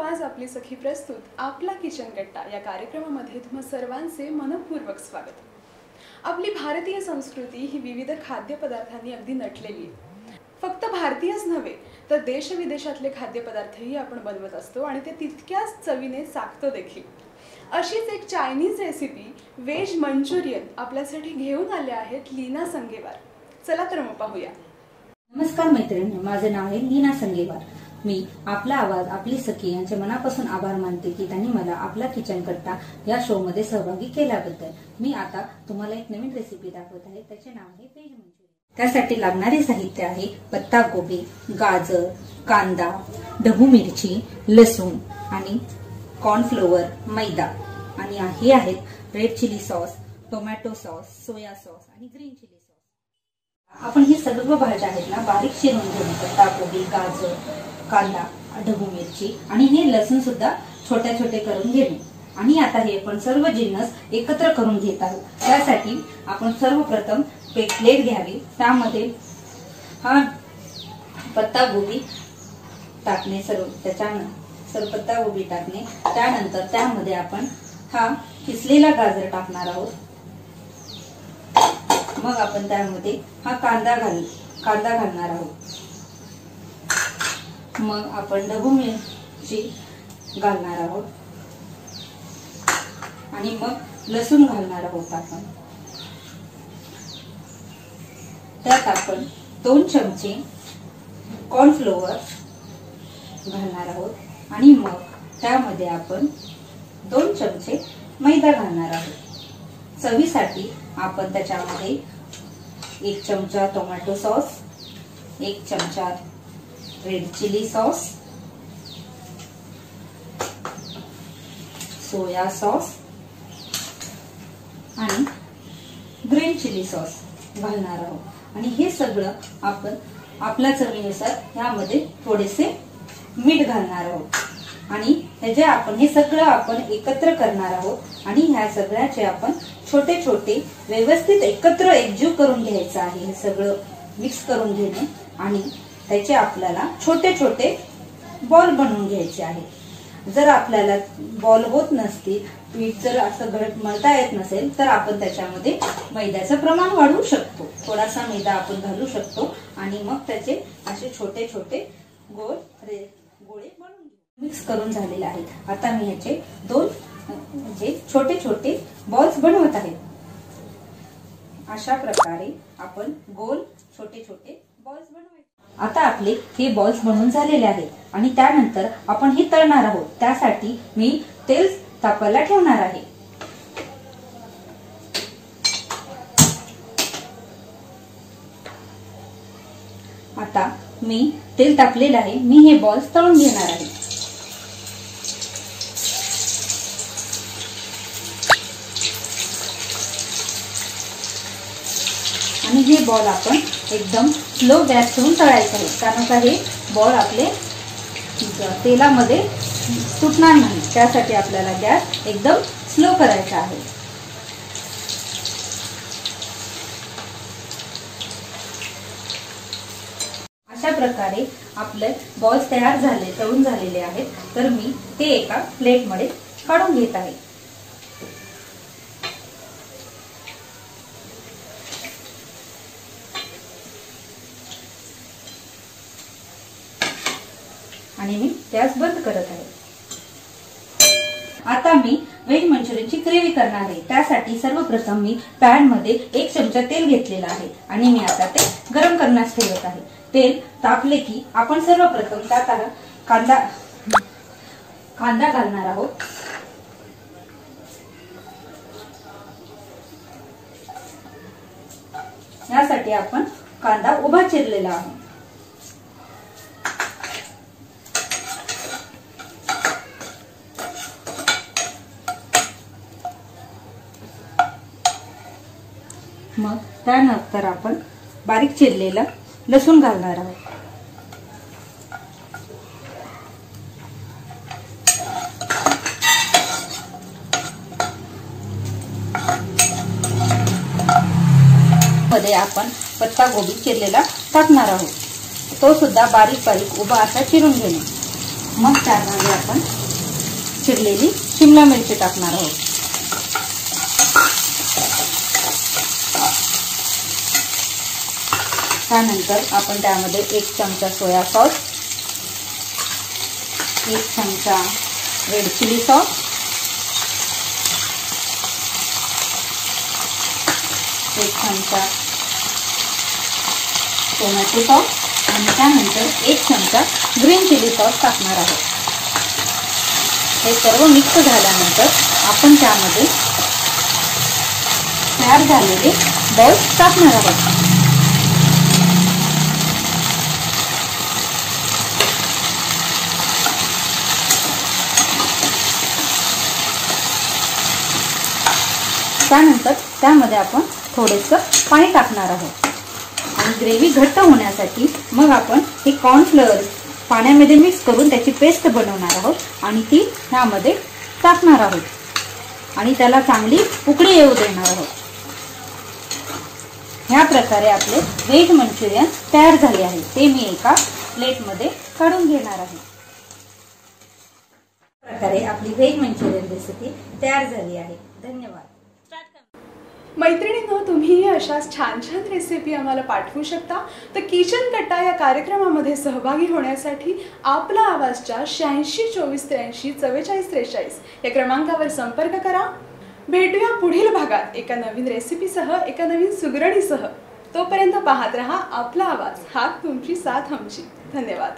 आज आपली सखी प्रस्तुत आपला किचन कट्टा या कार्यक्रमामध्ये तुम्हा सर्वांचे मनपूर्वक स्वागत। आपली भारतीय संस्कृती ही विविध खाद्यपदार्थांनी अगदी नटलेली आहे। फक्त भारतीयच नव्हे तर देश विदेशातले खाद्यपदार्थही आपण बनवत असतो आणि ते तितक्याच चवीने चाखतो देखील। अशीच एक चायनीज रेसिपी वेज मंचुरियन आपल्यासाठी घेऊन आले आहेत लीना संगेवार। चला तर मग पाहूया। नमस्कार मैत्रिणी, माझे नाव आहे लीना संगेवार। मी आपला आवाज आपली सखी यांचे मनापासून आभार मानते की त्यांनी मला आपला किचन कट्टा या शो मध्ये सहभागी केल्याबद्दल। मी आता तुम्हाला एक नवीन रेसिपी दाखवत आहे, त्याचे नाव आहे वेज मंचुरियन। त्यासाठी लागणारे साहित्य आहे पत्ता गोबी, गाजर, कांदा, ढबू मिरची, लसूण आणि कॉर्नफ्लोअर, मैदा आणि हे आहेत red chilli sauce, tomato sauce, soya sauce आणि ग्रीन चिली सॉस। आपण ही सर्व भाज्या आहेत ना बारीक चिरून घेऊ। पत्ता गोबी, गाजर, कांदा, ढबू मिरची आणि हे लसूण सुद्धा छोटे छोटे करून घेणे। आणि आता हे आपण सर्व जिन्नस एकत्र करून घेत आहोत। त्यासाठी आपण सर्वप्रथम एक प्लेट घ्यावी, त्यामध्ये हा पत्ता गोबी टाकणे, सर्व पत्ता गोबी टाकणे। त्यानंतर त्यामध्ये आपण हा किसलेला गाजर टाकणार आहोत। मग आपण त्यामध्ये हा कांदा घालणार आहोत। मग आपण ढबू मिरची घालणार आहोत आणि मग लसूण घालणार आहोत आपण। त्यात आपण 2 चमचे कॉर्नफ्लोअर घालणार आहोत आणि मग त्यामध्ये आपण 2 चमचे मैदा घालणार आहोत। चवीसाठी आपण त्याच्यामध्ये 1 चमचा टोमॅटो सॉस, 1 चमचा red chilli sauce, soya sauce आणि ग्रीन चिली सॉस घालणार आहोत। आणि हे सगळं आपण आपल्या चवीनुसार यामध्ये थोडेसे मीठ घालणार आहोत आणि हे सगळं आपण एकत्र करणार आहोत। आणि ह्या सगळ्याचे आपण छोटे छोटे व्यवस्थित एकत्र एकजीव करून घ्यायचं आहे। हे सगळं मिक्स करून घेणे आणि त्याचे आपल्याला छोटे छोटे बॉल बनवून घ्यायचे आहे। जर आपल्याला बॉल होत नसतील, पीठ जर असं घट मळता येत नसेल तर आपण त्याच्यामध्ये मैद्याचं प्रमाण वाढवू शकतो। थोडासा मैदा आपण घालू शकतो आणि मग त्याचे असे छोटे छोटे गोळे बनवून मिक्स करून झालेले आहेत। आता मी याचे 2 छोटे छोटे बॉल्स बनवत आहे। अशा प्रकारे आपण गोल छोटे छोटे बॉल्स बनवायचे। आता आपले हे बॉल्स बनवून झालेले आहेत आणि त्यानंतर आपण हे तळणार आहोत। त्यासाठी मी तेल तापायला ठेवणार आहे। आता मी तेल तापलेलं आहे, मी हे बॉल्स तळून घेणार आहे। आणि हे बॉल आपण एकदम स्लो गॅस ठेवून तळायचे आहेत, कारण का हे बॉल आपले तेलामध्ये सुटणार नाही। त्यासाठी आपल्याला गॅस एकदम स्लो करायचा आहे। अशा प्रकारे आपले बॉल्स तळून झालेले आहेत। तर मी ते एका प्लेटमध्ये काढून घेत आहे। आणि मी गॅस बंद करत आहे। आता मी वेज मंचुरियनची ग्रेव्ही करणार आहे। त्यासाठी सर्वप्रथम मी पॅन मध्ये 1 चमचा तेल घेतलेला आहे आणि मी आता ते गरम करण्यास ठेवत आहे। तेल तापले की आपण सर्वप्रथम त्यात कांदा घालणार आहोत। यासाठी आपण कांदा उभा चिरलेला आहे। मग त्यानंतर आपण बारीक चिरलेला लसूण घालणार आहोत। मध्ये आपण पत्ता गोबी चिरलेला टाकणार आहोत। तो सुद्धा बारीक बारीक उभा असा चिरून घेणे। मग त्यामध्ये आपण चिरलेली शिमला मिरची टाकणार आहोत. त्यानंतर आपण त्यामध्ये 1 चमचा सोया सॉस, 1 चमचा रेड चिली सॉस, 1 चमचा टोमॅटो सॉस आणि त्यानंतर 1 चमचा ग्रीन चिली सॉस टाकणार आहोत. हे सर्व मिक्स झाल्यानंतर आपण त्यामध्ये तयार झालेले बॉल्स टाकणार आहोत. त्यानंतर त्यामध्ये आपण थोडेसं पाणी टाकणार आहोत आणि ग्रेव्ही घट्ट होण्यासाठी मग आपण हे कॉर्नफ्लोअर पाण्यामध्ये मिक्स करून त्याची पेस्ट बनवणार आहोत आणि ती ह्यामध्ये टाकणार आहोत आणि त्याला चांगली उकळी येऊ देणार आहोत. ह्या प्रकारे आपले व्हेज मंचुरियन तयार झाले आहे. ते मी एका प्लेटमध्ये काढून घेणार आहे. प्रकारे आपली व्हेज मंचुरियन रेसिपी तयार झाली आहे. धन्यवाद. मैत्रिणींनो, तुम्ही अशाच छान छान रेसिपी आम्हाला पाठवू शकता. तर किचन कट्टा या कार्यक्रमामध्ये सहभागी होण्यासाठी आपला आवाजच्या 86 24 83 44 43 या क्रमांकावर संपर्क करा. भेटूया पुढील भागात एका नवीन रेसिपीसह, एका नवीन सुगरणीसह. तोपर्यंत पाहत रहा आपला आवाज, हात तुमची साथ आमची. धन्यवाद.